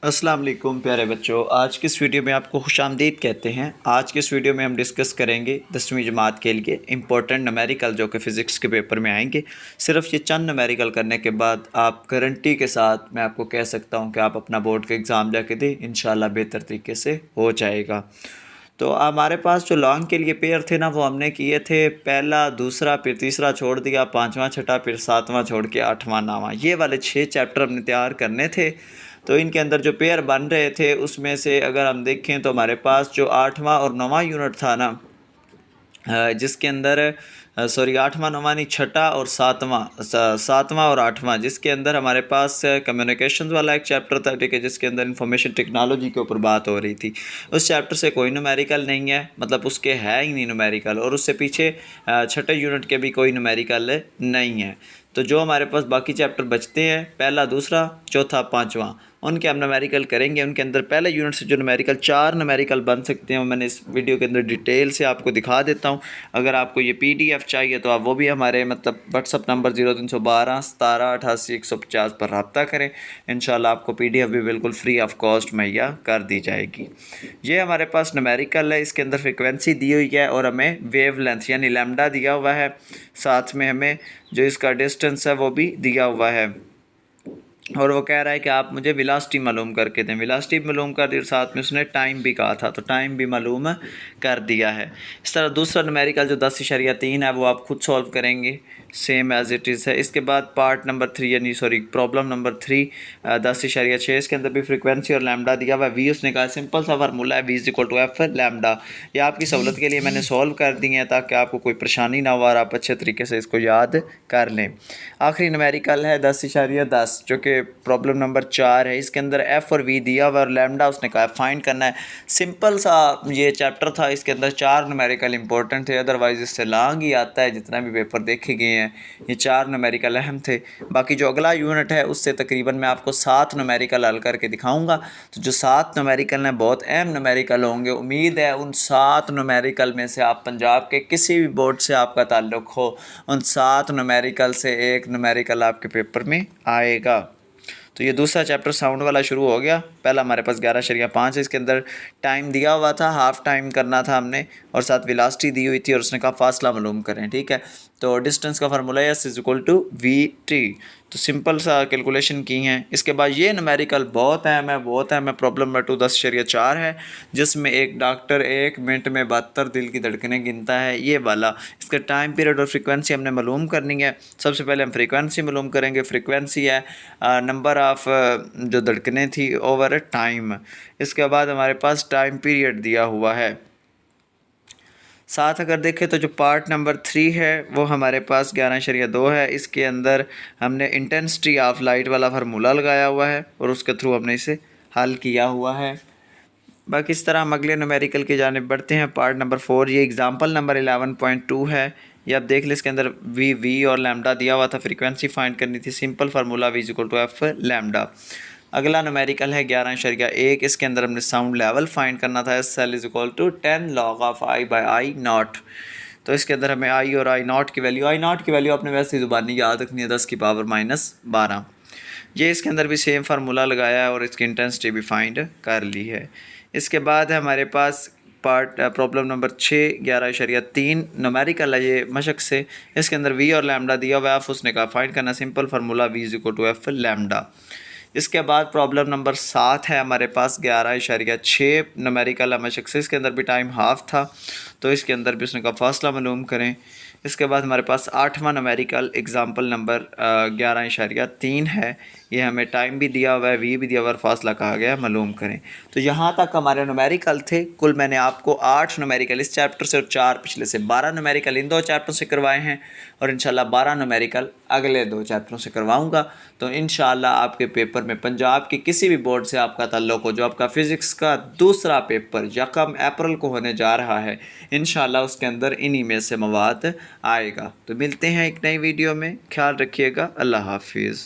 अस्सलाम वालेकुम प्यारे बच्चों, आज की इस वीडियो में आपको खुशामदीद कहते हैं। आज की इस वीडियो में हम डिस्कस करेंगे 10वीं जमात के लिए इम्पोर्टेंट न्यूमेरिकल जो कि फ़िज़िक्स के पेपर में आएंगे। सिर्फ ये चंद न्यूमेरिकल करने के बाद आप गारंटी के साथ मैं आपको कह सकता हूँ कि आप अपना बोर्ड का एग्ज़ाम जाके दें, इंशाल्लाह बेहतर तरीके से हो जाएगा। तो हमारे पास जो लॉन्ग के लिए पेयर थे ना, वो हमने किए थे पहला, दूसरा, फिर तीसरा छोड़ दिया, पाँचवा, छठा, फिर सातवां छोड़ के आठवां, नौवां, ये वाले 6 चैप्टर हमने तैयार करने थे। तो इनके अंदर जो पेयर बन रहे थे उसमें से अगर हम देखें तो हमारे पास जो आठवां और नौवां यूनिट था ना, जिसके अंदर सॉरी आठवां नौवां नहीं, छठा और सातवां और आठवां, जिसके अंदर हमारे पास कम्युनिकेशंस वाला एक चैप्टर था, ठीक है, जिसके अंदर इंफॉर्मेशन टेक्नोलॉजी के ऊपर बात हो रही थी। उस चैप्टर से कोई न्यूमेरिकल नहीं है, मतलब उसके है ही नहीं न्यूमेरिकल, और उससे पीछे छठे यूनिट के भी कोई न्यूमेरिकल नहीं है। तो जो हमारे पास बाकी चैप्टर बचते हैं, पहला, दूसरा, चौथा, पाँचवा, उनके हम न्यूमेरिकल करेंगे। उनके अंदर पहले यूनिट से जो न्यूमेरिकल 4 न्यूमेरिकल बन सकते हैं वो मैंने इस वीडियो के अंदर डिटेल से आपको दिखा देता हूँ। अगर आपको ये PDF चाहिए तो आप वो भी हमारे व्हाट्सअप नंबर 0312 17 88 150 पर रब्ता करें। इंशाल्लाह आपको PDF भी बिल्कुल फ्री ऑफ कॉस्ट मुहैया कर दी जाएगी। ये हमारे पास न्यूमेरिकल है, इसके अंदर फ्रिक्वेंसी दी हुई है और हमें वेव लेंथ यानी लैम्डा दिया हुआ है, साथ में हमें जो इसका डिस्टेंस है वो भी दिया हुआ है, और वो कह रहा है कि आप मुझे वेलोसिटी मालूम करके दें। वेलोसिटी मालूम कर दी, साथ में उसने टाइम भी कहा था, तो टाइम भी मालूम कर दिया है। इस तरह दूसरा न्यूमेरिकल जो 10.3 है वो आप खुद सॉल्व करेंगे, सेम एज़ इट इज़ है। इसके बाद पार्ट नंबर 3 यानी प्रॉब्लम नंबर 3 10.6, इसके अंदर भी फ्रिक्वेंसी और लैम्डा दिया हुआ है। वी उसने कहा सिंपल सा फार्मूला है, V=F लैम्डा। ये आपकी सहूलत के लिए मैंने सॉल्व कर दी है ताकि आपको कोई परेशानी ना हो और आप अच्छे तरीके से इसको याद कर लें। आखिरी न्यूमेरिकल है 10.10 जो कि प्रॉब्लम नंबर 4 है। इसके अंदर F और V दिया हुआ और लैम्डा उसने कहा फाइंड करना है। सिंपल सा ये चैप्टर था, इसके अंदर 4 न्यूमेरिकल इंपॉर्टेंट थे, अदरवाइज़ इससे लॉन्ग ही आता है। जितना भी पेपर देखे गए हैं ये 4 न्यूमेरिकल अहम थे। बाकी जो अगला यूनिट है उससे तकरीबन मैं आपको 7 न्यूमेरिकल हल करके दिखाऊँगा। तो जो 7 न्यूमेरिकल हैं बहुत अहम न्यूमेरिकल होंगे। उम्मीद है उन 7 न्यूमेरिकल में से आप पंजाब के किसी भी बोर्ड से आपका ताल्लुक़ हो, उन 7 न्यूमेरिकल से एक न्यूमेरिकल आपके पेपर में आएगा। तो ये दूसरा चैप्टर साउंड वाला शुरू हो गया। पहला हमारे पास 11.5 है, इसके अंदर टाइम दिया हुआ था, हाफ़ टाइम करना था हमने, और साथ वेलोसिटी दी हुई थी, और उसने कहा फासला मालूम करें, ठीक है। तो डिस्टेंस का फार्मूला है S=VT। तो सिंपल सा कैलकुलेशन की हैं। इसके बाद ये न्यूमेरिकल बहुत अहम है। प्रॉब्लम नंबर 2 10.4 है, जिसमें एक डॉक्टर 1 मिनट में 72 दिल की धड़कनें गिनता है, ये वाला। इसका टाइम पीरियड और फ्रीक्वेंसी हमने मालूम करनी है। सबसे पहले हम फ्रीक्वेंसी मालूम करेंगे। फ्रीक्वेंसी है नंबर ऑफ़ जो धड़कनें थी ओवर टाइम। इसके बाद हमारे पास टाइम पीरियड दिया हुआ है। साथ अगर देखें तो जो पार्ट नंबर 3 है वो हमारे पास 11.2 है। इसके अंदर हमने इंटेंसिटी ऑफ लाइट वाला फार्मूला लगाया हुआ है और उसके थ्रू हमने इसे हल किया हुआ है। बाकी इस तरह हम अगले न्यूमेरिकल की जानिब बढ़ते हैं। पार्ट नंबर 4 ये एग्जांपल नंबर 11.2 है। ये आप देख लें, इसके अंदर वी और लैम्डा दिया हुआ था, फ्रीक्वेंसी फाइंड करनी थी, सिंपल फार्मूला V=F लैम्डा। अगला न्यूमेरिकल है 11.1, इसके अंदर हमने साउंड लेवल फाइंड करना था, SL=10 log/I/I0। तो इसके अंदर हमें I और I0 की वैल्यू आपने वैसे ही ज़ुबानी याद रखनी है, 10⁻⁻12। ये इसके अंदर भी सेम फार्मूला लगाया है और इसकी इंटेंसिटी भी फाइंड कर ली है। इसके बाद है हमारे पास प्रॉब्लम नंबर 6 11.3 न्यूमेरिकल है ये मशक से। इसके अंदर V और लैम्डा दिया हुआ है, उसने कहा फाइंड करना, सिंपल फार्मूला V=F लैम्डा। इसके बाद प्रॉब्लम नंबर 7 है हमारे पास 11.6 न्यूमेरिकल है मशक से। इसके अंदर भी टाइम हाफ था, तो इसके अंदर भी उसने कहा फासला मालूम करें। इसके बाद हमारे पास 8वां न्यूमेरिकल एग्जाम्पल नंबर 11.3 है। ये हमें टाइम भी दिया हुआ है, V भी दिया हुआ है, फासला कहा गया मालूम करें। तो यहाँ तक हमारे न्यूमेरिकल थे। कुल मैंने आपको 8 न्यूमेरिकल इस चैप्टर से और 4 पिछले से, 12 न्यूमेरिकल इन 2 चैप्टर से करवाए हैं, और इंशाल्लाह 12 न्यूमेरिकल अगले 2 चैप्टरों से करवाऊँगा। तो इंशाल्लाह आपके पेपर में पंजाब के किसी भी बोर्ड से आपका ताल्लुक़ हो, जो आपका फ़िज़िक्स का दूसरा पेपर 1 अप्रैल को होने जा रहा है, इंशाल्लाह उसके अंदर इन्हीं में से मवाद आएगा। तो मिलते हैं एक नई वीडियो में, ख्याल रखिएगा, अल्लाह हाफिज़।